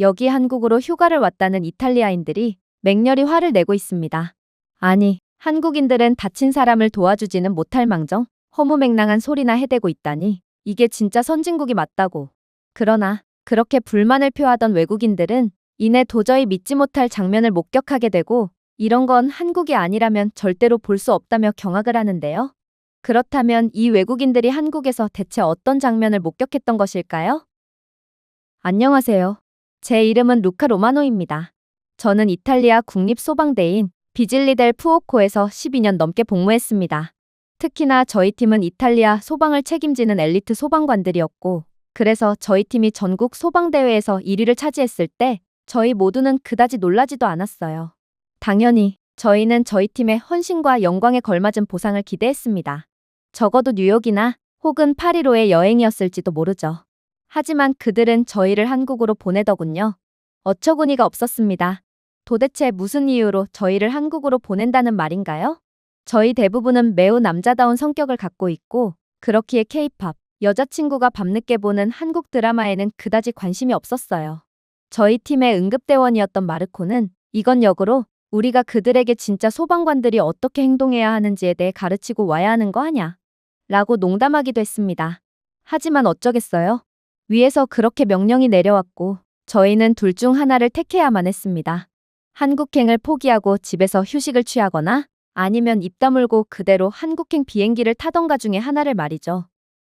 여기 한국으로 휴가를 왔다는 이탈리아인들이 맹렬히 화를 내고 있습니다. 아니, 한국인들은 다친 사람을 도와주지는 못할 망정 허무맹랑한 소리나 해대고 있다니 이게 진짜 선진국이 맞다고. 그러나 그렇게 불만을 표하던 외국인들은 이내 도저히 믿지 못할 장면을 목격하게 되고 이런 건 한국이 아니라면 절대로 볼 수 없다며 경악을 하는데요. 그렇다면 이 외국인들이 한국에서 대체 어떤 장면을 목격했던 것일까요? 안녕하세요. 제 이름은 루카 로마노입니다. 저는 이탈리아 국립소방대인 비질리 델 푸오코에서 12년 넘게 복무했습니다. 특히나 저희 팀은 이탈리아 소방을 책임지는 엘리트 소방관들이었고, 그래서 저희 팀이 전국 소방대회에서 1위를 차지했을 때 저희 모두는 그다지 놀라지도 않았어요. 당연히 저희는 저희 팀의 헌신과 영광에 걸맞은 보상을 기대했습니다. 적어도 뉴욕이나 혹은 파리로의 여행이었을지도 모르죠. 하지만 그들은 저희를 한국으로 보내더군요. 어처구니가 없었습니다. 도대체 무슨 이유로 저희를 한국으로 보낸다는 말인가요? 저희 대부분은 매우 남자다운 성격을 갖고 있고 그렇기에 케이팝, 여자친구가 밤늦게 보는 한국 드라마에는 그다지 관심이 없었어요. 저희 팀의 응급대원이었던 마르코는 이건 역으로 우리가 그들에게 진짜 소방관들이 어떻게 행동해야 하는지에 대해 가르치고 와야 하는 거 아냐? 라고 농담하기도 했습니다. 하지만 어쩌겠어요? 위에서 그렇게 명령이 내려왔고 저희는 둘 중 하나를 택해야만 했습니다. 한국행을 포기하고 집에서 휴식을 취하거나 아니면 입 다물고 그대로 한국행 비행기를 타던가 중에 하나를 말이죠.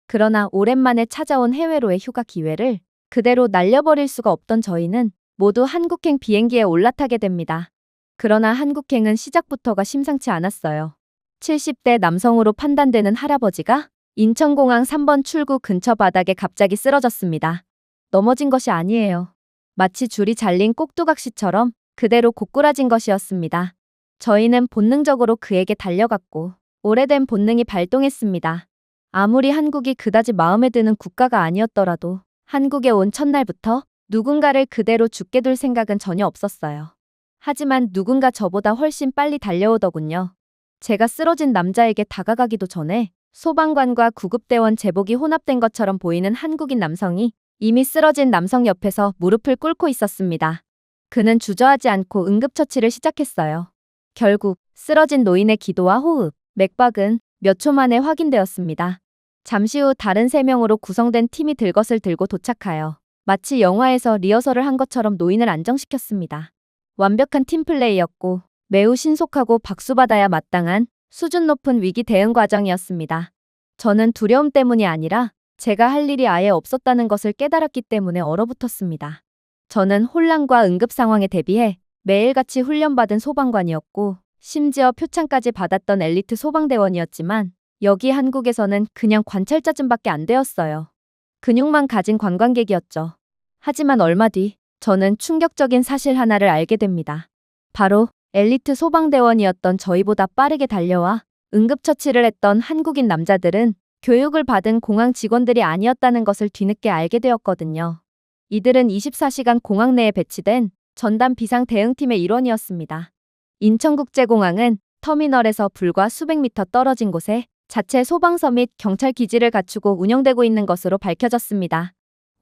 그러나 오랜만에 찾아온 해외로의 휴가 기회를 그대로 날려버릴 수가 없던 저희는 모두 한국행 비행기에 올라타게 됩니다. 그러나 한국행은 시작부터가 심상치 않았어요. 70대 남성으로 판단되는 할아버지가 인천공항 3번 출구 근처 바닥에 갑자기 쓰러졌습니다. 넘어진 것이 아니에요. 마치 줄이 잘린 꼭두각시처럼 그대로 고꾸라진 것이었습니다. 저희는 본능적으로 그에게 달려갔고 오래된 본능이 발동했습니다. 아무리 한국이 그다지 마음에 드는 국가가 아니었더라도 한국에 온 첫날부터 누군가를 그대로 죽게 둘 생각은 전혀 없었어요. 하지만 누군가 저보다 훨씬 빨리 달려오더군요. 제가 쓰러진 남자에게 다가가기도 전에 소방관과 구급대원 제복이 혼합된 것처럼 보이는 한국인 남성이 이미 쓰러진 남성 옆에서 무릎을 꿇고 있었습니다. 그는 주저하지 않고 응급처치를 시작했어요. 결국 쓰러진 노인의 기도와 호흡, 맥박은 몇 초 만에 확인되었습니다. 잠시 후 다른 3명으로 구성된 팀이 들것을 들고 도착하여 마치 영화에서 리허설을 한 것처럼 노인을 안정시켰습니다. 완벽한 팀플레이였고 매우 신속하고 박수받아야 마땅한 수준 높은 위기 대응 과정이었습니다. 저는 두려움 때문이 아니라 제가 할 일이 아예 없었다는 것을 깨달았기 때문에 얼어붙었습니다. 저는 혼란과 응급 상황에 대비해 매일같이 훈련받은 소방관이었고 심지어 표창까지 받았던 엘리트 소방대원이었지만 여기 한국에서는 그냥 관찰자쯤밖에 안 되었어요. 근육만 가진 관광객이었죠. 하지만 얼마 뒤 저는 충격적인 사실 하나를 알게 됩니다. 바로 엘리트 소방대원이었던 저희보다 빠르게 달려와 응급처치를 했던 한국인 남자들은 교육을 받은 공항 직원들이 아니었다는 것을 뒤늦게 알게 되었거든요. 이들은 24시간 공항 내에 배치된 전담 비상 대응팀의 일원이었습니다. 인천국제공항은 터미널에서 불과 수백 미터 떨어진 곳에 자체 소방서 및 경찰 기지를 갖추고 운영되고 있는 것으로 밝혀졌습니다.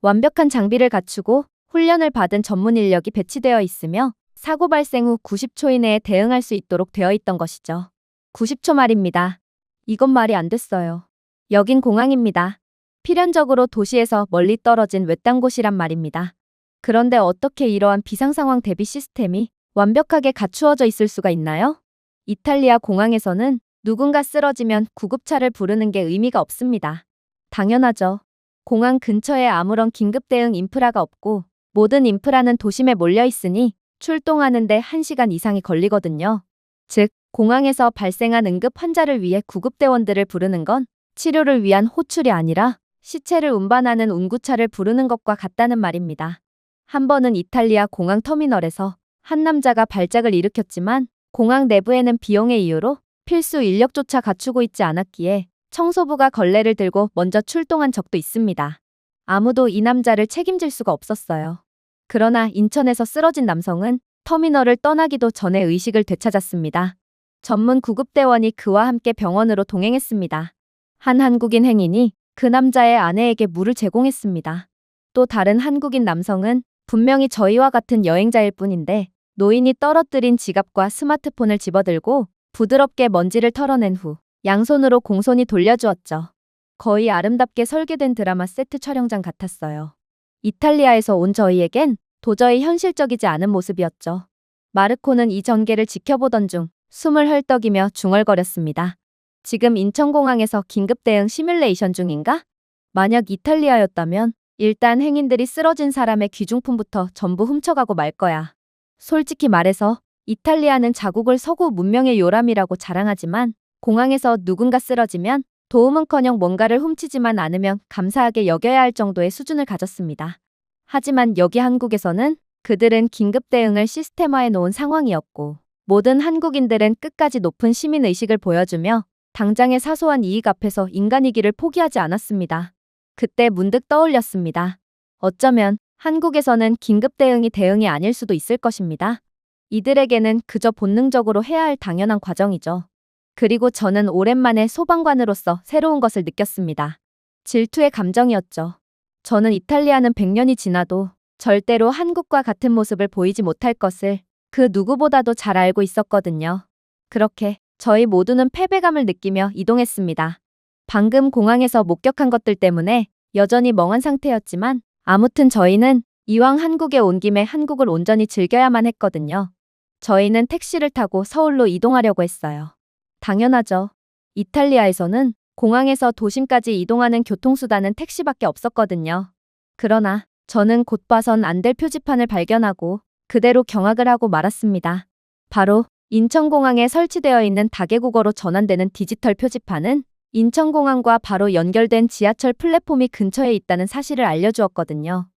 완벽한 장비를 갖추고 훈련을 받은 전문 인력이 배치되어 있으며 사고 발생 후 90초 이내에 대응할 수 있도록 되어 있던 것이죠. 90초 말입니다. 이건 말이 안 됐어요. 여긴 공항입니다. 필연적으로 도시에서 멀리 떨어진 외딴 곳이란 말입니다. 그런데 어떻게 이러한 비상상황 대비 시스템이 완벽하게 갖추어져 있을 수가 있나요? 이탈리아 공항에서는 누군가 쓰러지면 구급차를 부르는 게 의미가 없습니다. 당연하죠. 공항 근처에 아무런 긴급 대응 인프라가 없고 모든 인프라는 도심에 몰려 있으니 출동하는데 1시간 이상이 걸리거든요. 즉, 공항에서 발생한 응급 환자를 위해 구급대원들을 부르는 건 치료를 위한 호출이 아니라 시체를 운반하는 운구차를 부르는 것과 같다는 말입니다. 한 번은 이탈리아 공항 터미널에서 한 남자가 발작을 일으켰지만 공항 내부에는 비용의 이유로 필수 인력조차 갖추고 있지 않았기에 청소부가 걸레를 들고 먼저 출동한 적도 있습니다. 아무도 이 남자를 책임질 수가 없었어요. 그러나 인천에서 쓰러진 남성은 터미널을 떠나기도 전에 의식을 되찾았습니다. 전문 구급대원이 그와 함께 병원으로 동행했습니다. 한 한국인 행인이 그 남자의 아내에게 물을 제공했습니다. 또 다른 한국인 남성은 분명히 저희와 같은 여행자일 뿐인데 노인이 떨어뜨린 지갑과 스마트폰을 집어들고 부드럽게 먼지를 털어낸 후 양손으로 공손히 돌려주었죠. 거의 아름답게 설계된 드라마 세트 촬영장 같았어요. 이탈리아에서 온 저희에겐 도저히 현실적이지 않은 모습이었죠. 마르코는 이 전개를 지켜보던 중 숨을 헐떡이며 중얼거렸습니다. 지금 인천공항에서 긴급 대응 시뮬레이션 중인가? 만약 이탈리아였다면 일단 행인들이 쓰러진 사람의 귀중품부터 전부 훔쳐가고 말 거야. 솔직히 말해서 이탈리아는 자국을 서구 문명의 요람이라고 자랑하지만 공항에서 누군가 쓰러지면 도움은커녕 뭔가를 훔치지만 않으면 감사하게 여겨야 할 정도의 수준을 가졌습니다. 하지만 여기 한국에서는 그들은 긴급 대응을 시스템화해 놓은 상황이었고 모든 한국인들은 끝까지 높은 시민의식을 보여주며 당장의 사소한 이익 앞에서 인간이기를 포기하지 않았습니다. 그때 문득 떠올렸습니다. 어쩌면 한국에서는 긴급 대응이 대응이 아닐 수도 있을 것입니다. 이들에게는 그저 본능적으로 해야 할 당연한 과정이죠. 그리고 저는 오랜만에 소방관으로서 새로운 것을 느꼈습니다. 질투의 감정이었죠. 저는 이탈리아는 100년이 지나도 절대로 한국과 같은 모습을 보이지 못할 것을 그 누구보다도 잘 알고 있었거든요. 그렇게 저희 모두는 패배감을 느끼며 이동했습니다. 방금 공항에서 목격한 것들 때문에 여전히 멍한 상태였지만 아무튼 저희는 이왕 한국에 온 김에 한국을 온전히 즐겨야만 했거든요. 저희는 택시를 타고 서울로 이동하려고 했어요. 당연하죠. 이탈리아에서는 공항에서 도심까지 이동하는 교통수단은 택시밖에 없었거든요. 그러나 저는 곧 봐선 안 될 표지판을 발견하고 그대로 경악을 하고 말았습니다. 바로 인천공항에 설치되어 있는 다개국어로 전환되는 디지털 표지판은 인천공항과 바로 연결된 지하철 플랫폼이 근처에 있다는 사실을 알려주었거든요.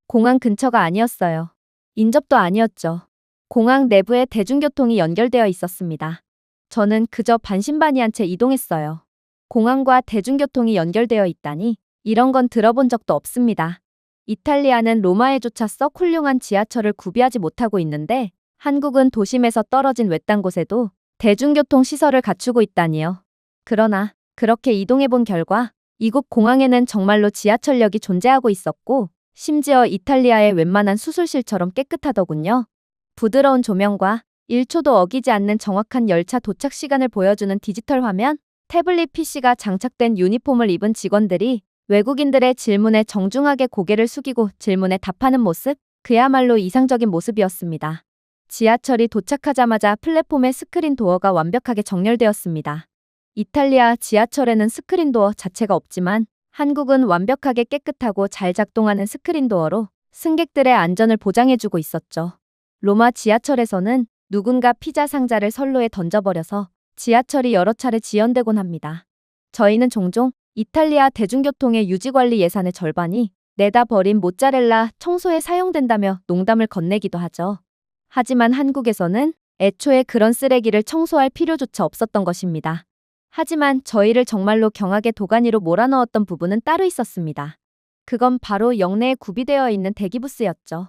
공항 근처가 아니었어요. 인접도 아니었죠. 공항 내부에 대중교통이 연결되어 있었습니다. 저는 그저 반신반의한 채 이동했어요. 공항과 대중교통이 연결되어 있다니 이런 건 들어본 적도 없습니다. 이탈리아는 로마에조차 썩 훌륭한 지하철을 구비하지 못하고 있는데 한국은 도심에서 떨어진 외딴 곳에도 대중교통 시설을 갖추고 있다니요. 그러나 그렇게 이동해본 결과 이곳 공항에는 정말로 지하철역이 존재하고 있었고 심지어 이탈리아의 웬만한 수술실처럼 깨끗하더군요. 부드러운 조명과 1초도 어기지 않는 정확한 열차 도착 시간을 보여주는 디지털 화면, 태블릿 PC가 장착된 유니폼을 입은 직원들이 외국인들의 질문에 정중하게 고개를 숙이고 질문에 답하는 모습, 그야말로 이상적인 모습이었습니다. 지하철이 도착하자마자 플랫폼의 스크린 도어가 완벽하게 정렬되었습니다. 이탈리아 지하철에는 스크린 도어 자체가 없지만 한국은 완벽하게 깨끗하고 잘 작동하는 스크린 도어로 승객들의 안전을 보장해주고 있었죠. 로마 지하철에서는 누군가 피자 상자를 선로에 던져버려서 지하철이 여러 차례 지연되곤 합니다. 저희는 종종 이탈리아 대중교통의 유지관리 예산의 절반이 내다 버린 모짜렐라 청소에 사용된다며 농담을 건네기도 하죠. 하지만 한국에서는 애초에 그런 쓰레기를 청소할 필요조차 없었던 것입니다. 하지만 저희를 정말로 경악의 도가니로 몰아넣었던 부분은 따로 있었습니다. 그건 바로 역내에 구비되어 있는 대기부스였죠.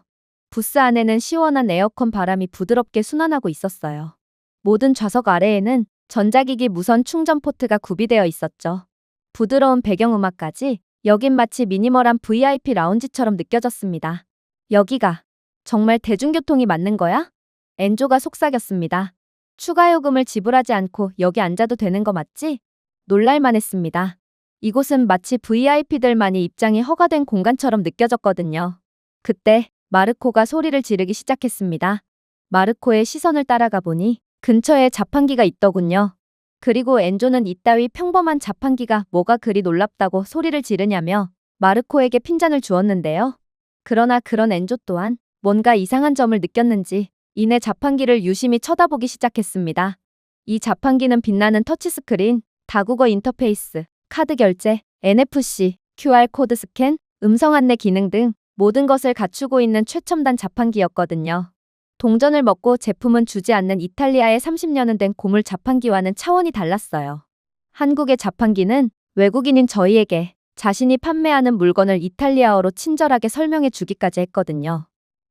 부스 안에는 시원한 에어컨 바람이 부드럽게 순환하고 있었어요. 모든 좌석 아래에는 전자기기 무선 충전 포트가 구비되어 있었죠. 부드러운 배경음악까지 여긴 마치 미니멀한 VIP 라운지처럼 느껴졌습니다. 여기가 정말 대중교통이 맞는 거야? 엔조가 속삭였습니다. 추가 요금을 지불하지 않고 여기 앉아도 되는 거 맞지? 놀랄만 했습니다. 이곳은 마치 VIP들만이 입장이 허가된 공간처럼 느껴졌거든요. 그때 마르코가 소리를 지르기 시작했습니다. 마르코의 시선을 따라가 보니 근처에 자판기가 있더군요. 그리고 엔조는 이따위 평범한 자판기가 뭐가 그리 놀랍다고 소리를 지르냐며 마르코에게 핀잔을 주었는데요. 그러나 그런 엔조 또한 뭔가 이상한 점을 느꼈는지 이내 자판기를 유심히 쳐다보기 시작했습니다. 이 자판기는 빛나는 터치스크린, 다국어 인터페이스, 카드 결제, NFC, QR코드 스캔, 음성 안내 기능 등 모든 것을 갖추고 있는 최첨단 자판기였거든요. 동전을 먹고 제품은 주지 않는 이탈리아의 30년은 된 고물 자판기와는 차원이 달랐어요. 한국의 자판기는 외국인인 저희에게 자신이 판매하는 물건을 이탈리아어로 친절하게 설명해 주기까지 했거든요.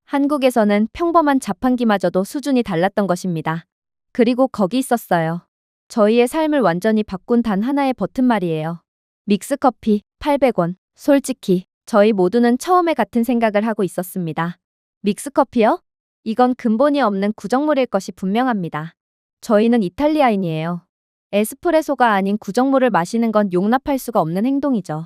한국에서는 평범한 자판기마저도 수준이 달랐던 것입니다. 그리고 거기 있었어요. 저희의 삶을 완전히 바꾼 단 하나의 버튼 말이에요. 믹스커피 800원. 솔직히 저희 모두는 처음에 같은 생각을 하고 있었습니다. 믹스커피요? 이건 근본이 없는 구정물일 것이 분명합니다. 저희는 이탈리아인이에요. 에스프레소가 아닌 구정물을 마시는 건 용납할 수가 없는 행동이죠.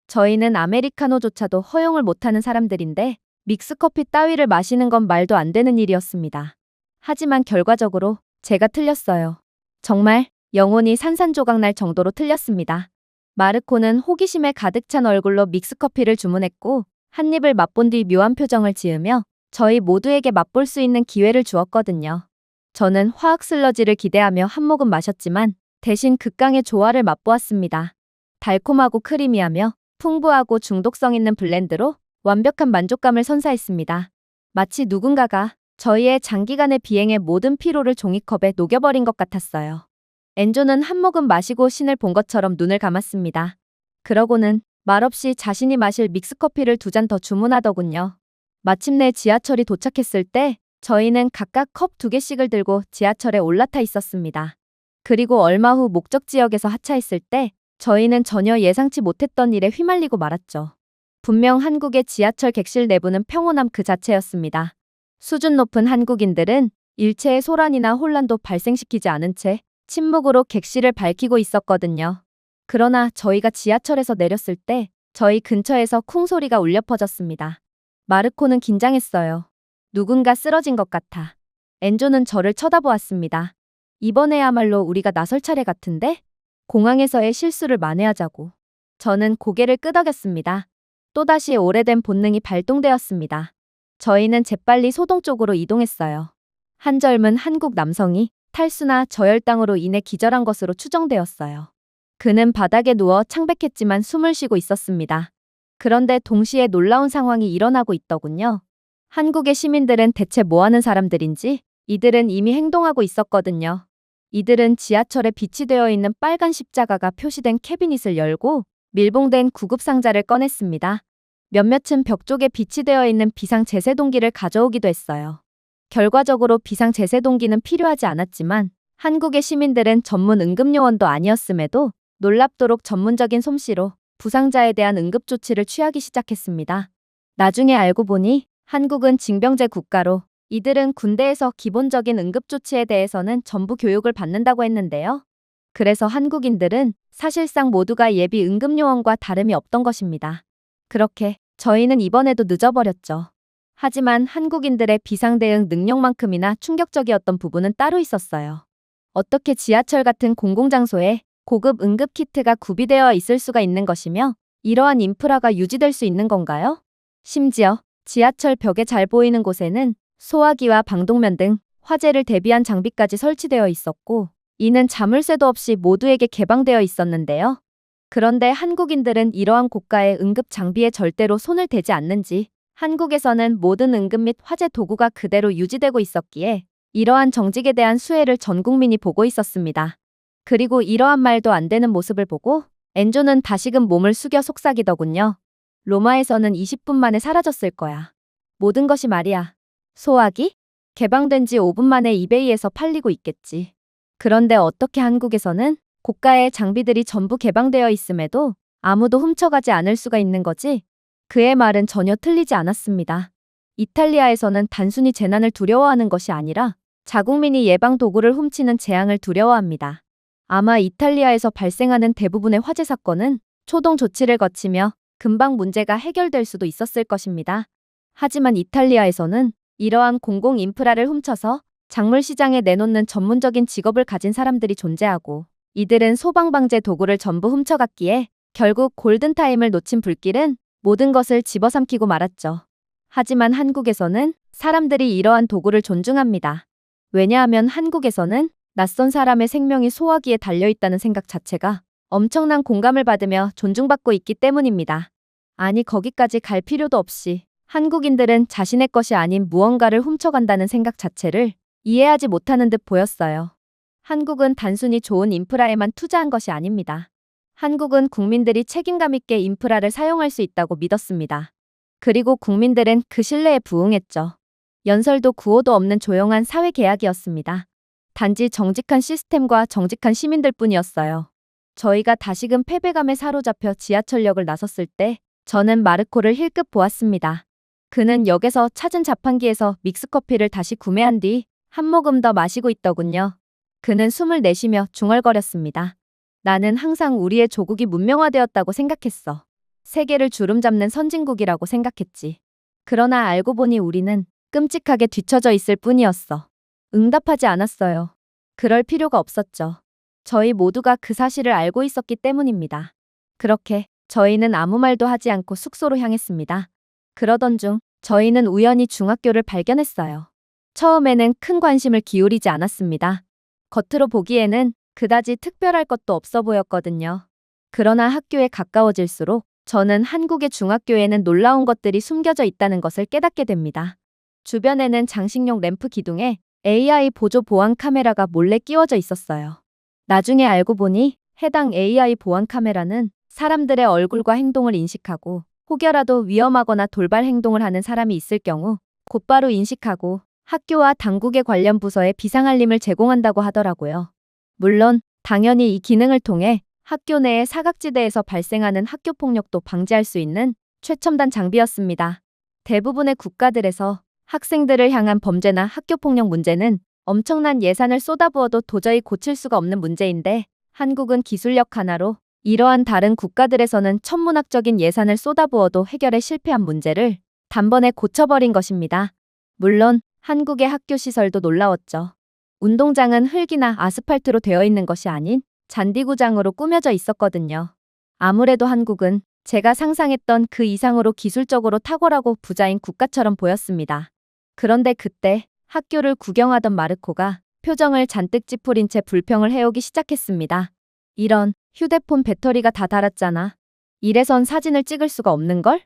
저희는 아메리카노조차도 허용을 못하는 사람들인데 믹스커피 따위를 마시는 건 말도 안 되는 일이었습니다. 하지만 결과적으로 제가 틀렸어요. 정말 영혼이 산산조각 날 정도로 틀렸습니다. 마르코는 호기심에 가득 찬 얼굴로 믹스커피를 주문했고 한 입을 맛본 뒤 묘한 표정을 지으며 저희 모두에게 맛볼 수 있는 기회를 주었거든요. 저는 화학 슬러지를 기대하며 한 모금 마셨지만 대신 극강의 조화를 맛보았습니다. 달콤하고 크리미하며 풍부하고 중독성 있는 블렌드로 완벽한 만족감을 선사했습니다. 마치 누군가가 저희의 장기간의 비행의 모든 피로를 종이컵에 녹여버린 것 같았어요. 엔조는 한 모금 마시고 신을 본 것처럼 눈을 감았습니다. 그러고는 말없이 자신이 마실 믹스커피를 2잔 더 주문하더군요. 마침내 지하철이 도착했을 때 저희는 각각 컵 2개씩을 들고 지하철에 올라타 있었습니다. 그리고 얼마 후 목적 지역에서 하차했을 때 저희는 전혀 예상치 못했던 일에 휘말리고 말았죠. 분명 한국의 지하철 객실 내부는 평온함 그 자체였습니다. 수준 높은 한국인들은 일체의 소란이나 혼란도 발생시키지 않은 채 침묵으로 객실을 밝히고 있었거든요. 그러나 저희가 지하철에서 내렸을 때 저희 근처에서 쿵 소리가 울려 퍼졌습니다. 마르코는 긴장했어요. 누군가 쓰러진 것 같아. 엔조는 저를 쳐다보았습니다. 이번에야말로 우리가 나설 차례 같은데? 공항에서의 실수를 만회하자고. 저는 고개를 끄덕였습니다. 또다시 오래된 본능이 발동되었습니다. 저희는 재빨리 소동 쪽으로 이동했어요. 한 젊은 한국 남성이 탈수나 저혈당으로 인해 기절한 것으로 추정되었어요. 그는 바닥에 누워 창백했지만 숨을 쉬고 있었습니다. 그런데 동시에 놀라운 상황이 일어나고 있더군요. 한국의 시민들은 대체 뭐 하는 사람들인지 이들은 이미 행동하고 있었거든요. 이들은 지하철에 비치되어 있는 빨간 십자가가 표시된 캐비닛을 열고 밀봉된 구급상자를 꺼냈습니다. 몇몇은 벽 쪽에 비치되어 있는 비상제세동기를 가져오기도 했어요. 결과적으로 비상제세동기는 필요하지 않았지만 한국의 시민들은 전문 응급요원도 아니었음에도 놀랍도록 전문적인 솜씨로 부상자에 대한 응급조치를 취하기 시작했습니다. 나중에 알고 보니 한국은 징병제 국가로 이들은 군대에서 기본적인 응급조치에 대해서는 전부 교육을 받는다고 했는데요. 그래서 한국인들은 사실상 모두가 예비 응급요원과 다름이 없던 것입니다. 그렇게 저희는 이번에도 늦어버렸죠. 하지만 한국인들의 비상대응 능력만큼이나 충격적이었던 부분은 따로 있었어요. 어떻게 지하철 같은 공공장소에 고급 응급키트가 구비되어 있을 수가 있는 것이며 이러한 인프라가 유지될 수 있는 건가요? 심지어 지하철 벽에 잘 보이는 곳에는 소화기와 방독면 등 화재를 대비한 장비까지 설치되어 있었고 이는 자물쇠도 없이 모두에게 개방되어 있었는데요. 그런데 한국인들은 이러한 고가의 응급 장비에 절대로 손을 대지 않는지 한국에서는 모든 응급 및 화재 도구가 그대로 유지되고 있었기에 이러한 정직에 대한 수혜를 전 국민이 보고 있었습니다. 그리고 이러한 말도 안 되는 모습을 보고 엔조는 다시금 몸을 숙여 속삭이더군요. 로마에서는 20분 만에 사라졌을 거야. 모든 것이 말이야. 소화기? 개방된 지 5분 만에 이베이에서 팔리고 있겠지. 그런데 어떻게 한국에서는 고가의 장비들이 전부 개방되어 있음에도 아무도 훔쳐가지 않을 수가 있는 거지? 그의 말은 전혀 틀리지 않았습니다. 이탈리아에서는 단순히 재난을 두려워하는 것이 아니라 자국민이 예방 도구를 훔치는 재앙을 두려워합니다. 아마 이탈리아에서 발생하는 대부분의 화재 사건은 초동 조치를 거치며 금방 문제가 해결될 수도 있었을 것입니다. 하지만 이탈리아에서는 이러한 공공 인프라를 훔쳐서 작물 시장에 내놓는 전문적인 직업을 가진 사람들이 존재하고 이들은 소방방제 도구를 전부 훔쳐갔기에 결국 골든타임을 놓친 불길은 모든 것을 집어삼키고 말았죠. 하지만 한국에서는 사람들이 이러한 도구를 존중합니다. 왜냐하면 한국에서는 낯선 사람의 생명이 소화기에 달려있다는 생각 자체가 엄청난 공감을 받으며 존중받고 있기 때문입니다. 아니 거기까지 갈 필요도 없이 한국인들은 자신의 것이 아닌 무언가를 훔쳐간다는 생각 자체를 이해하지 못하는 듯 보였어요. 한국은 단순히 좋은 인프라에만 투자한 것이 아닙니다. 한국은 국민들이 책임감 있게 인프라를 사용할 수 있다고 믿었습니다. 그리고 국민들은 그 신뢰에 부응했죠. 연설도 구호도 없는 조용한 사회계약이었습니다. 단지 정직한 시스템과 정직한 시민들뿐이었어요. 저희가 다시금 패배감에 사로잡혀 지하철역을 나섰을 때 저는 마르코를 힐끗 보았습니다. 그는 역에서 찾은 자판기에서 믹스커피를 다시 구매한 뒤 한 모금 더 마시고 있더군요. 그는 숨을 내쉬며 중얼거렸습니다. 나는 항상 우리의 조국이 문명화되었다고 생각했어. 세계를 주름잡는 선진국이라고 생각했지. 그러나 알고 보니 우리는 끔찍하게 뒤처져 있을 뿐이었어. 응답하지 않았어요. 그럴 필요가 없었죠. 저희 모두가 그 사실을 알고 있었기 때문입니다. 그렇게 저희는 아무 말도 하지 않고 숙소로 향했습니다. 그러던 중 저희는 우연히 중학교를 발견했어요. 처음에는 큰 관심을 기울이지 않았습니다. 겉으로 보기에는 그다지 특별할 것도 없어 보였거든요. 그러나 학교에 가까워질수록 저는 한국의 중학교에는 놀라운 것들이 숨겨져 있다는 것을 깨닫게 됩니다. 주변에는 장식용 램프 기둥에 AI 보조 보안 카메라가 몰래 끼워져 있었어요. 나중에 알고 보니 해당 AI 보안 카메라는 사람들의 얼굴과 행동을 인식하고 혹여라도 위험하거나 돌발 행동을 하는 사람이 있을 경우 곧바로 인식하고 학교와 당국의 관련 부서에 비상알림을 제공한다고 하더라고요. 물론 당연히 이 기능을 통해 학교 내의 사각지대에서 발생하는 학교폭력도 방지할 수 있는 최첨단 장비였습니다. 대부분의 국가들에서 학생들을 향한 범죄나 학교폭력 문제는 엄청난 예산을 쏟아부어도 도저히 고칠 수가 없는 문제인데 한국은 기술력 하나로 이러한 다른 국가들에서는 천문학적인 예산을 쏟아부어도 해결에 실패한 문제를 단번에 고쳐버린 것입니다. 물론 한국의 학교 시설도 놀라웠죠. 운동장은 흙이나 아스팔트로 되어 있는 것이 아닌 잔디구장으로 꾸며져 있었거든요. 아무래도 한국은 제가 상상했던 그 이상으로 기술적으로 탁월하고 부자인 국가처럼 보였습니다. 그런데 그때 학교를 구경하던 마르코가 표정을 잔뜩 찌푸린 채 불평을 해오기 시작했습니다. 이런, 휴대폰 배터리가 다 닳았잖아. 이래선 사진을 찍을 수가 없는걸?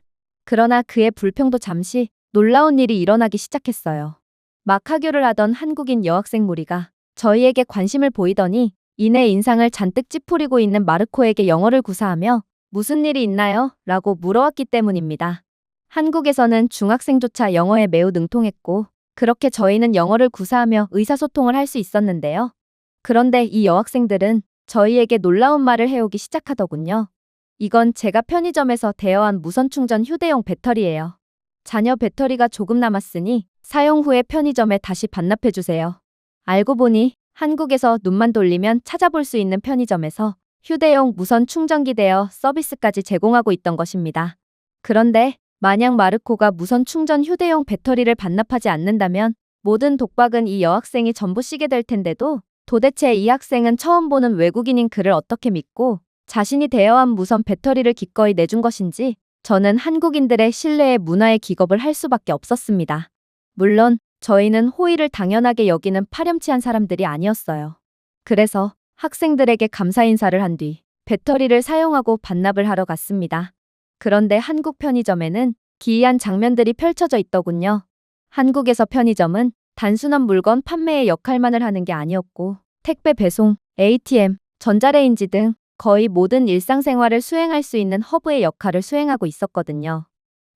그러나 그의 불평도 잠시 놀라운 일이 일어나기 시작했어요. 막 하교를 하던 한국인 여학생 무리가 저희에게 관심을 보이더니 이내 인상을 잔뜩 찌푸리고 있는 마르코에게 영어를 구사하며 무슨 일이 있나요? 라고 물어왔기 때문입니다. 한국에서는 중학생조차 영어에 매우 능통했고 그렇게 저희는 영어를 구사하며 의사소통을 할 수 있었는데요. 그런데 이 여학생들은 저희에게 놀라운 말을 해오기 시작하더군요. 이건 제가 편의점에서 대여한 무선 충전 휴대용 배터리예요. 자녀 배터리가 조금 남았으니 사용 후에 편의점에 다시 반납해주세요. 알고 보니 한국에서 눈만 돌리면 찾아볼 수 있는 편의점에서 휴대용 무선 충전기 대여 서비스까지 제공하고 있던 것입니다. 그런데 만약 마르코가 무선 충전 휴대용 배터리를 반납하지 않는다면 모든 독박은 이 여학생이 전부 쓰게 될 텐데도 도대체 이 학생은 처음 보는 외국인인 그를 어떻게 믿고 자신이 대여한 무선 배터리를 기꺼이 내준 것인지 저는 한국인들의 신뢰에 문화의 기겁을 할 수밖에 없었습니다. 물론 저희는 호의를 당연하게 여기는 파렴치한 사람들이 아니었어요. 그래서 학생들에게 감사 인사를 한 뒤 배터리를 사용하고 반납을 하러 갔습니다. 그런데 한국 편의점에는 기이한 장면들이 펼쳐져 있더군요. 한국에서 편의점은 단순한 물건 판매의 역할만을 하는 게 아니었고 택배 배송, ATM, 전자레인지 등 거의 모든 일상생활을 수행할 수 있는 허브의 역할을 수행하고 있었거든요.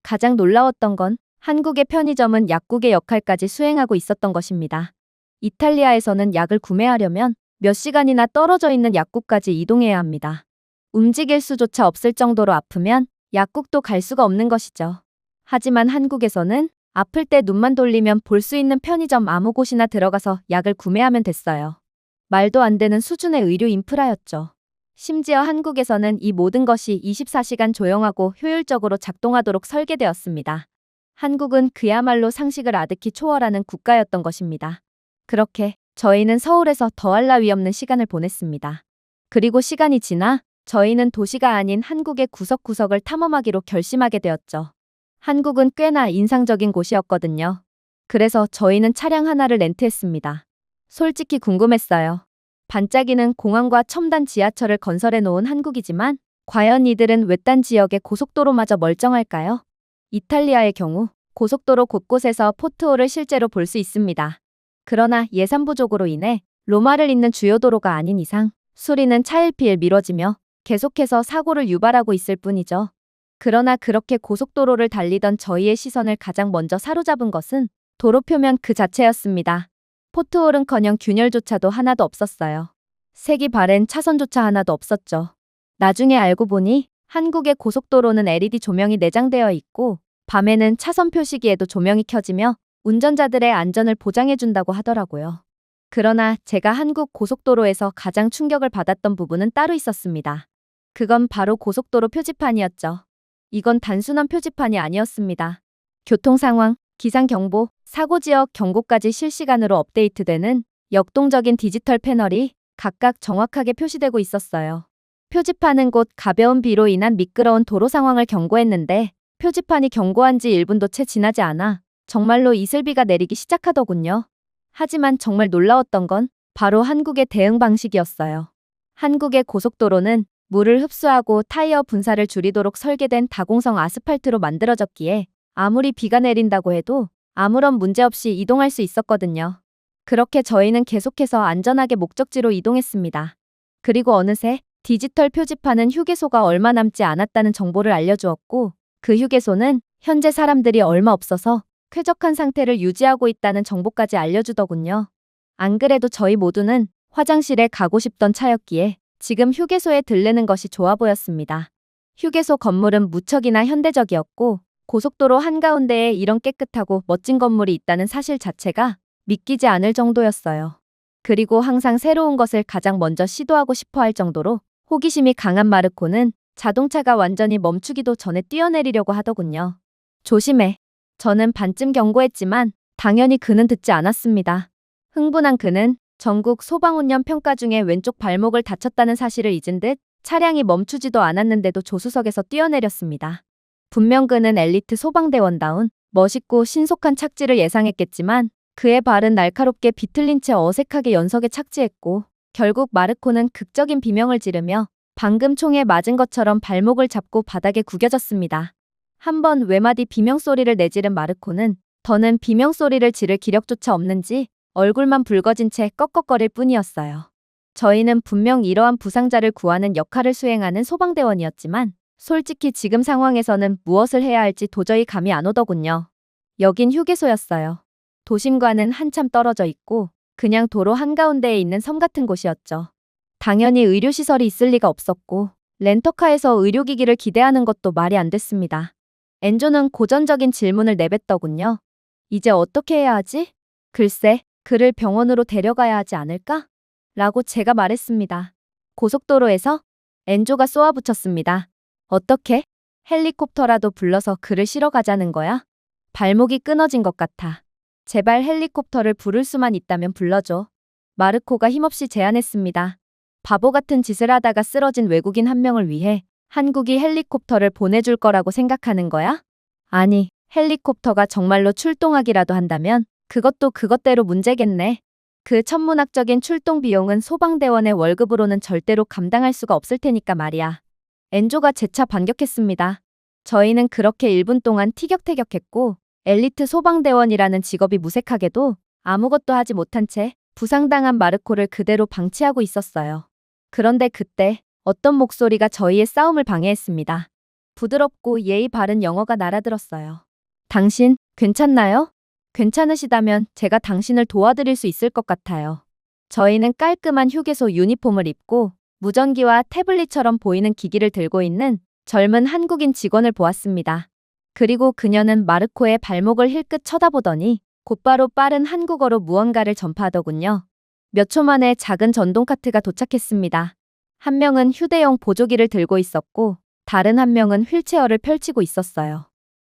가장 놀라웠던 건 한국의 편의점은 약국의 역할까지 수행하고 있었던 것입니다. 이탈리아에서는 약을 구매하려면 몇 시간이나 떨어져 있는 약국까지 이동해야 합니다. 움직일 수조차 없을 정도로 아프면 약국도 갈 수가 없는 것이죠. 하지만 한국에서는 아플 때 눈만 돌리면 볼 수 있는 편의점 아무 곳이나 들어가서 약을 구매하면 됐어요. 말도 안 되는 수준의 의료 인프라였죠. 심지어 한국에서는 이 모든 것이 24시간 조용하고 효율적으로 작동하도록 설계되었습니다. 한국은 그야말로 상식을 아득히 초월하는 국가였던 것입니다. 그렇게 저희는 서울에서 더할 나위 없는 시간을 보냈습니다. 그리고 시간이 지나 저희는 도시가 아닌 한국의 구석구석을 탐험하기로 결심하게 되었죠. 한국은 꽤나 인상적인 곳이었거든요. 그래서 저희는 차량 하나를 렌트했습니다. 솔직히 궁금했어요. 반짝이는 공항과 첨단 지하철을 건설해 놓은 한국이지만 과연 이들은 외딴 지역의 고속도로마저 멀쩡할까요? 이탈리아의 경우 고속도로 곳곳에서 포트홀을 실제로 볼 수 있습니다. 그러나 예산 부족으로 인해 로마를 잇는 주요 도로가 아닌 이상 수리는 차일피일 미뤄지며 계속해서 사고를 유발하고 있을 뿐이죠. 그러나 그렇게 고속도로를 달리던 저희의 시선을 가장 먼저 사로잡은 것은 도로 표면 그 자체였습니다. 포트홀은커녕 균열조차도 하나도 없었어요. 색이 바랜 차선조차 하나도 없었죠. 나중에 알고 보니 한국의 고속도로는 LED 조명이 내장되어 있고 밤에는 차선 표시기에도 조명이 켜지며 운전자들의 안전을 보장해준다고 하더라고요. 그러나 제가 한국 고속도로에서 가장 충격을 받았던 부분은 따로 있었습니다. 그건 바로 고속도로 표지판이었죠. 이건 단순한 표지판이 아니었습니다. 교통 상황, 기상 경보, 사고 지역 경고까지 실시간으로 업데이트되는 역동적인 디지털 패널이 각각 정확하게 표시되고 있었어요. 표지판은 곧 가벼운 비로 인한 미끄러운 도로 상황을 경고했는데 표지판이 경고한 지 1분도 채 지나지 않아 정말로 이슬비가 내리기 시작하더군요. 하지만 정말 놀라웠던 건 바로 한국의 대응 방식이었어요. 한국의 고속도로는 물을 흡수하고 타이어 분사를 줄이도록 설계된 다공성 아스팔트로 만들어졌기에 아무리 비가 내린다고 해도 아무런 문제 없이 이동할 수 있었거든요. 그렇게 저희는 계속해서 안전하게 목적지로 이동했습니다. 그리고 어느새 디지털 표지판은 휴게소가 얼마 남지 않았다는 정보를 알려주었고 그 휴게소는 현재 사람들이 얼마 없어서 쾌적한 상태를 유지하고 있다는 정보까지 알려주더군요. 안 그래도 저희 모두는 화장실에 가고 싶던 차였기에 지금 휴게소에 들르는 것이 좋아 보였습니다. 휴게소 건물은 무척이나 현대적이었고 고속도로 한가운데에 이런 깨끗하고 멋진 건물이 있다는 사실 자체가 믿기지 않을 정도였어요. 그리고 항상 새로운 것을 가장 먼저 시도하고 싶어 할 정도로 호기심이 강한 마르코는 자동차가 완전히 멈추기도 전에 뛰어내리려고 하더군요. 조심해. 저는 반쯤 경고했지만 당연히 그는 듣지 않았습니다. 흥분한 그는 전국 소방운영 평가 중에 왼쪽 발목을 다쳤다는 사실을 잊은 듯 차량이 멈추지도 않았는데도 조수석에서 뛰어내렸습니다. 분명 그는 엘리트 소방대원다운 멋있고 신속한 착지를 예상했겠지만 그의 발은 날카롭게 비틀린 채 어색하게 연석에 착지했고 결국 마르코는 극적인 비명을 지르며 방금 총에 맞은 것처럼 발목을 잡고 바닥에 구겨졌습니다. 한 번 외마디 비명소리를 내지른 마르코는 더는 비명소리를 지를 기력조차 없는지 얼굴만 붉어진 채 꺽꺽거릴 뿐이었어요. 저희는 분명 이러한 부상자를 구하는 역할을 수행하는 소방대원이었지만 솔직히 지금 상황에서는 무엇을 해야 할지 도저히 감이 안 오더군요. 여긴 휴게소였어요. 도심과는 한참 떨어져 있고 그냥 도로 한가운데에 있는 섬 같은 곳이었죠. 당연히 의료시설이 있을 리가 없었고 렌터카에서 의료기기를 기대하는 것도 말이 안 됐습니다. 엔조는 고전적인 질문을 내뱉더군요. 이제 어떻게 해야 하지? 글쎄, 그를 병원으로 데려가야 하지 않을까? 라고 제가 말했습니다. 고속도로에서? 엔조가 쏘아붙였습니다. 어떻게? 헬리콥터라도 불러서 그를 실어 가자는 거야? 발목이 끊어진 것 같아. 제발 헬리콥터를 부를 수만 있다면 불러줘. 마르코가 힘없이 제안했습니다. 바보 같은 짓을 하다가 쓰러진 외국인 한 명을 위해 한국이 헬리콥터를 보내줄 거라고 생각하는 거야? 아니, 헬리콥터가 정말로 출동하기라도 한다면 그것도 그것대로 문제겠네. 그 천문학적인 출동 비용은 소방대원의 월급으로는 절대로 감당할 수가 없을 테니까 말이야. 엔조가 재차 반격했습니다. 저희는 그렇게 1분 동안 티격태격했고 엘리트 소방대원이라는 직업이 무색하게도 아무것도 하지 못한 채 부상당한 마르코를 그대로 방치하고 있었어요. 그런데 그때 어떤 목소리가 저희의 싸움을 방해했습니다. 부드럽고 예의 바른 영어가 날아들었어요. 당신, 괜찮나요? 괜찮으시다면 제가 당신을 도와드릴 수 있을 것 같아요. 저희는 깔끔한 휴게소 유니폼을 입고 무전기와 태블릿처럼 보이는 기기를 들고 있는 젊은 한국인 직원을 보았습니다. 그리고 그녀는 마르코의 발목을 힐끗 쳐다보더니 곧바로 빠른 한국어로 무언가를 전파하더군요. 몇 초 만에 작은 전동카트가 도착했습니다. 한 명은 휴대용 보조기를 들고 있었고 다른 한 명은 휠체어를 펼치고 있었어요.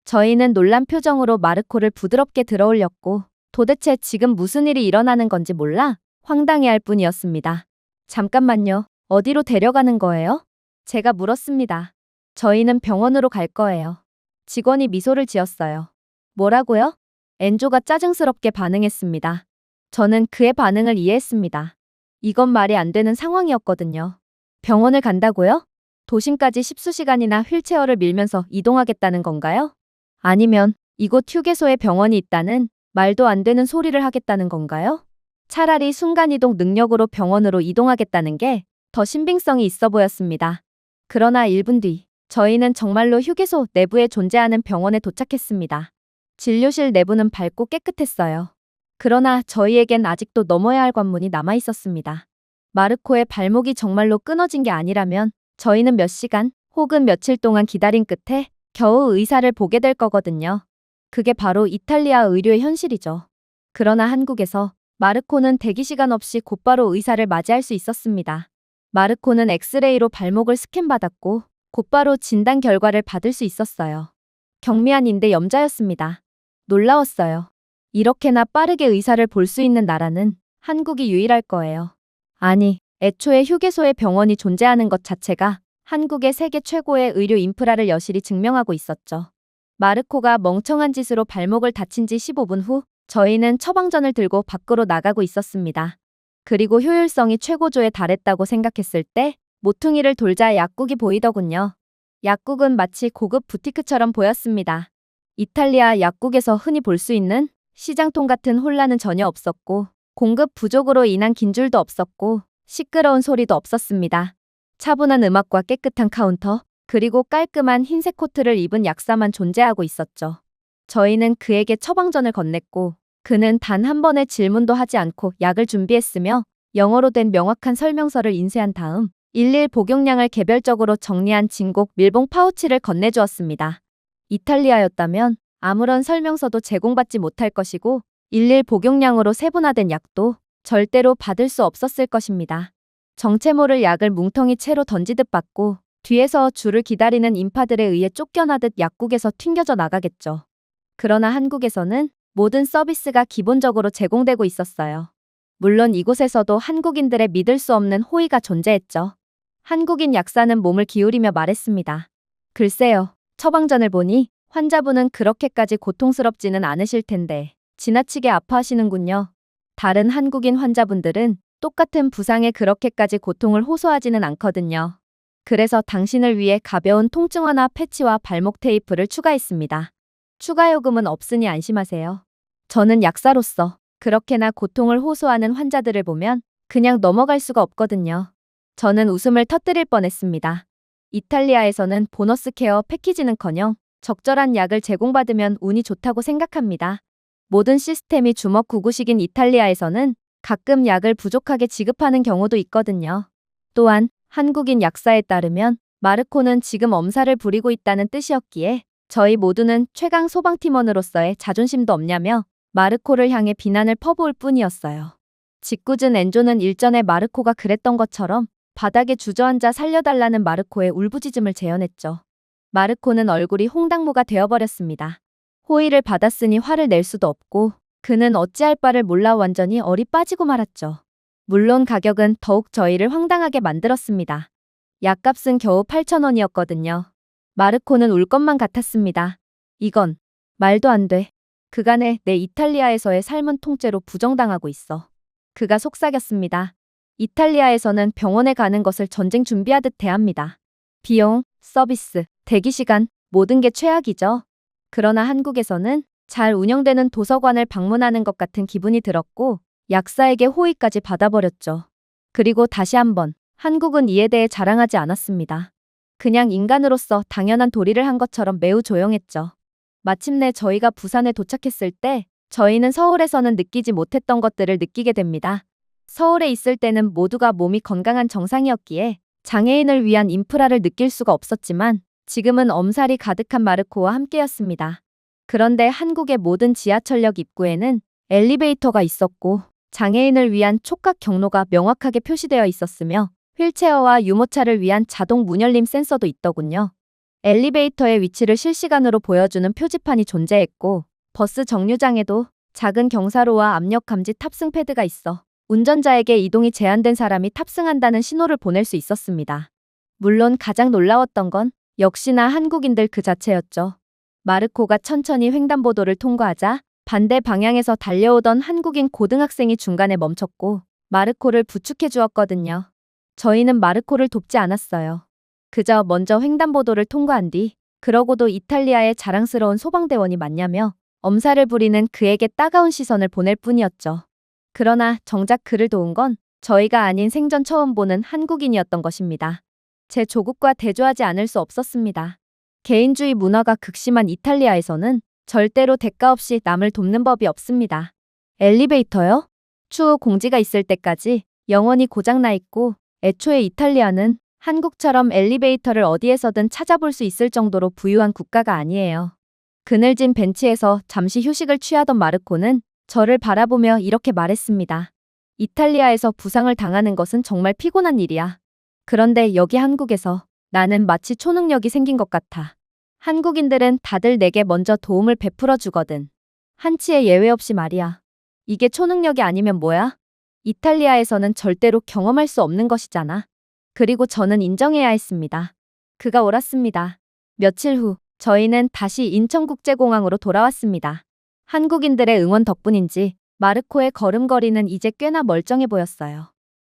저희는 놀란 표정으로 마르코를 부드럽게 들어올렸고 도대체 지금 무슨 일이 일어나는 건지 몰라 황당해할 뿐이었습니다. 잠깐만요. 어디로 데려가는 거예요? 제가 물었습니다. 저희는 병원으로 갈 거예요. 직원이 미소를 지었어요. 뭐라고요? 엔조가 짜증스럽게 반응했습니다. 저는 그의 반응을 이해했습니다. 이건 말이 안 되는 상황이었거든요. 병원을 간다고요? 도심까지 10수시간이나 휠체어를 밀면서 이동하겠다는 건가요? 아니면 이곳 휴게소에 병원이 있다는 말도 안 되는 소리를 하겠다는 건가요? 차라리 순간이동 능력으로 병원으로 이동하겠다는 게 더 신빙성이 있어 보였습니다. 그러나 1분 뒤 저희는 정말로 휴게소 내부에 존재하는 병원에 도착했습니다. 진료실 내부는 밝고 깨끗했어요. 그러나 저희에겐 아직도 넘어야 할 관문이 남아 있었습니다. 마르코의 발목이 정말로 끊어진 게 아니라면 저희는 몇 시간 혹은 며칠 동안 기다린 끝에 겨우 의사를 보게 될 거거든요. 그게 바로 이탈리아 의료의 현실이죠. 그러나 한국에서 마르코는 대기 시간 없이 곧바로 의사를 맞이할 수 있었습니다. 마르코는 엑스레이로 발목을 스캔받았고 곧바로 진단 결과를 받을 수 있었어요. 경미한 인대 염좌였습니다. 놀라웠어요. 이렇게나 빠르게 의사를 볼 수 있는 나라는 한국이 유일할 거예요. 아니, 애초에 휴게소에 병원이 존재하는 것 자체가 한국의 세계 최고의 의료 인프라를 여실히 증명하고 있었죠. 마르코가 멍청한 짓으로 발목을 다친 지 15분 후 저희는 처방전을 들고 밖으로 나가고 있었습니다. 그리고 효율성이 최고조에 달했다고 생각했을 때 모퉁이를 돌자 약국이 보이더군요. 약국은 마치 고급 부티크처럼 보였습니다. 이탈리아 약국에서 흔히 볼 수 있는 시장통 같은 혼란은 전혀 없었고 공급 부족으로 인한 긴줄도 없었고 시끄러운 소리도 없었습니다. 차분한 음악과 깨끗한 카운터, 그리고 깔끔한 흰색 코트를 입은 약사만 존재하고 있었죠. 저희는 그에게 처방전을 건넸고 그는 단 한 번의 질문도 하지 않고 약을 준비했으며 영어로 된 명확한 설명서를 인쇄한 다음 일일 복용량을 개별적으로 정리한 진곡 밀봉 파우치를 건네주었습니다. 이탈리아였다면 아무런 설명서도 제공받지 못할 것이고 일일 복용량으로 세분화된 약도 절대로 받을 수 없었을 것입니다. 정체 모를 약을 뭉텅이 채로 던지듯 받고 뒤에서 줄을 기다리는 인파들에 의해 쫓겨나듯 약국에서 튕겨져 나가겠죠. 그러나 한국에서는 모든 서비스가 기본적으로 제공되고 있었어요. 물론 이곳에서도 한국인들의 믿을 수 없는 호의가 존재했죠. 한국인 약사는 몸을 기울이며 말했습니다. 글쎄요, 처방전을 보니 환자분은 그렇게까지 고통스럽지는 않으실 텐데 지나치게 아파하시는군요. 다른 한국인 환자분들은 똑같은 부상에 그렇게까지 고통을 호소하지는 않거든요. 그래서 당신을 위해 가벼운 통증화나 패치와 발목 테이프를 추가했습니다. 추가 요금은 없으니 안심하세요. 저는 약사로서 그렇게나 고통을 호소하는 환자들을 보면 그냥 넘어갈 수가 없거든요. 저는 웃음을 터뜨릴 뻔했습니다. 이탈리아에서는 보너스 케어 패키지는커녕 적절한 약을 제공받으면 운이 좋다고 생각합니다. 모든 시스템이 주먹구구식인 이탈리아에서는 가끔 약을 부족하게 지급하는 경우도 있거든요. 또한 한국인 약사에 따르면 마르코는 지금 엄살을 부리고 있다는 뜻이었기에 저희 모두는 최강 소방팀원으로서의 자존심도 없냐며 마르코를 향해 비난을 퍼부을 뿐이었어요. 짓궂은 엔조는 일전에 마르코가 그랬던 것처럼 바닥에 주저앉아 살려달라는 마르코의 울부짖음을 재현했죠. 마르코는 얼굴이 홍당무가 되어버렸습니다. 호의를 받았으니 화를 낼 수도 없고 그는 어찌할 바를 몰라 완전히 얼이 빠지고 말았죠. 물론 가격은 더욱 저희를 황당하게 만들었습니다. 약값은 겨우 8,000원이었거든요. 마르코는 울 것만 같았습니다. 이건 말도 안 돼. 그간의 내 이탈리아에서의 삶은 통째로 부정당하고 있어. 그가 속삭였습니다. 이탈리아에서는 병원에 가는 것을 전쟁 준비하듯 대합니다. 비용, 서비스, 대기시간, 모든 게 최악이죠. 그러나 한국에서는 잘 운영되는 도서관을 방문하는 것 같은 기분이 들었고 약사에게 호의까지 받아버렸죠. 그리고 다시 한번 한국은 이에 대해 자랑하지 않았습니다. 그냥 인간으로서 당연한 도리를 한 것처럼 매우 조용했죠. 마침내 저희가 부산에 도착했을 때 저희는 서울에서는 느끼지 못했던 것들을 느끼게 됩니다. 서울에 있을 때는 모두가 몸이 건강한 정상이었기에 장애인을 위한 인프라를 느낄 수가 없었지만 지금은 엄살이 가득한 마르코와 함께였습니다. 그런데 한국의 모든 지하철역 입구에는 엘리베이터가 있었고 장애인을 위한 촉각 경로가 명확하게 표시되어 있었으며 휠체어와 유모차를 위한 자동 문열림 센서도 있더군요. 엘리베이터의 위치를 실시간으로 보여주는 표지판이 존재했고 버스 정류장에도 작은 경사로와 압력 감지 탑승 패드가 있어 운전자에게 이동이 제한된 사람이 탑승한다는 신호를 보낼 수 있었습니다. 물론 가장 놀라웠던 건 역시나 한국인들 그 자체였죠. 마르코가 천천히 횡단보도를 통과하자 반대 방향에서 달려오던 한국인 고등학생이 중간에 멈췄고 마르코를 부축해 주었거든요. 저희는 마르코를 돕지 않았어요. 그저 먼저 횡단보도를 통과한 뒤 그러고도 이탈리아의 자랑스러운 소방대원이 맞냐며 엄살을 부리는 그에게 따가운 시선을 보낼 뿐이었죠. 그러나 정작 그를 도운 건 저희가 아닌 생전 처음 보는 한국인이었던 것입니다. 제 조국과 대조하지 않을 수 없었습니다. 개인주의 문화가 극심한 이탈리아에서는 절대로 대가 없이 남을 돕는 법이 없습니다. 엘리베이터요? 추후 공지가 있을 때까지 영원히 고장나 있고 애초에 이탈리아는 한국처럼 엘리베이터를 어디에서든 찾아볼 수 있을 정도로 부유한 국가가 아니에요. 그늘진 벤치에서 잠시 휴식을 취하던 마르코는 저를 바라보며 이렇게 말했습니다. 이탈리아에서 부상을 당하는 것은 정말 피곤한 일이야. 그런데 여기 한국에서 나는 마치 초능력이 생긴 것 같아. 한국인들은 다들 내게 먼저 도움을 베풀어 주거든. 한치의 예외 없이 말이야. 이게 초능력이 아니면 뭐야? 이탈리아에서는 절대로 경험할 수 없는 것이잖아. 그리고 저는 인정해야 했습니다. 그가 옳았습니다. 며칠 후 저희는 다시 인천국제공항으로 돌아왔습니다. 한국인들의 응원 덕분인지 마르코의 걸음걸이는 이제 꽤나 멀쩡해 보였어요.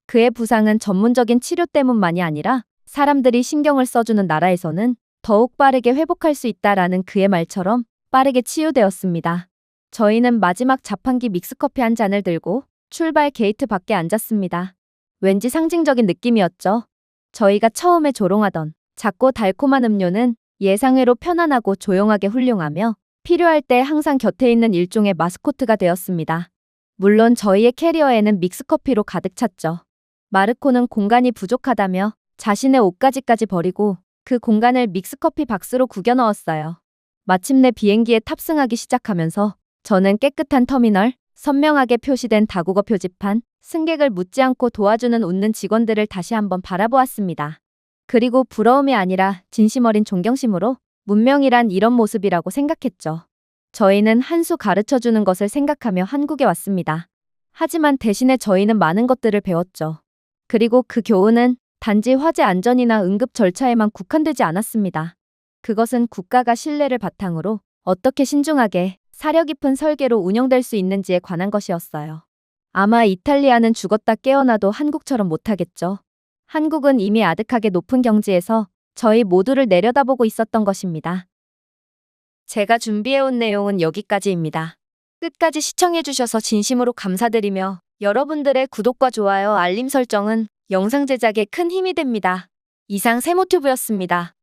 그의 부상은 전문적인 치료 때문만이 아니라 사람들이 신경을 써주는 나라에서는 더욱 빠르게 회복할 수 있다라는 그의 말처럼 빠르게 치유되었습니다. 저희는 마지막 자판기 믹스커피 한 잔을 들고 출발 게이트 밖에 앉았습니다. 왠지 상징적인 느낌이었죠. 저희가 처음에 조롱하던 작고 달콤한 음료는 예상외로 편안하고 조용하게 훌륭하며 필요할 때 항상 곁에 있는 일종의 마스코트가 되었습니다. 물론 저희의 캐리어에는 믹스커피로 가득 찼죠. 마르코는 공간이 부족하다며 자신의 옷가지까지 버리고 그 공간을 믹스커피 박스로 구겨 넣었어요. 마침내 비행기에 탑승하기 시작하면서 저는 깨끗한 터미널, 선명하게 표시된 다국어 표지판, 승객을 묻지 않고 도와주는 웃는 직원들을 다시 한번 바라보았습니다. 그리고 부러움이 아니라 진심 어린 존경심으로 문명이란 이런 모습이라고 생각했죠. 저희는 한 수 가르쳐주는 것을 생각하며 한국에 왔습니다. 하지만 대신에 저희는 많은 것들을 배웠죠. 그리고 그 교훈은 단지 화재 안전이나 응급 절차에만 국한되지 않았습니다. 그것은 국가가 신뢰를 바탕으로 어떻게 신중하게 사려 깊은 설계로 운영될 수 있는지에 관한 것이었어요. 아마 이탈리아는 죽었다 깨어나도 한국처럼 못하겠죠. 한국은 이미 아득하게 높은 경지에서 저희 모두를 내려다보고 있었던 것입니다. 제가 준비해온 내용은 여기까지입니다. 끝까지 시청해주셔서 진심으로 감사드리며 여러분들의 구독과 좋아요, 알림 설정은 영상 제작에 큰 힘이 됩니다. 이상 세모튜브였습니다.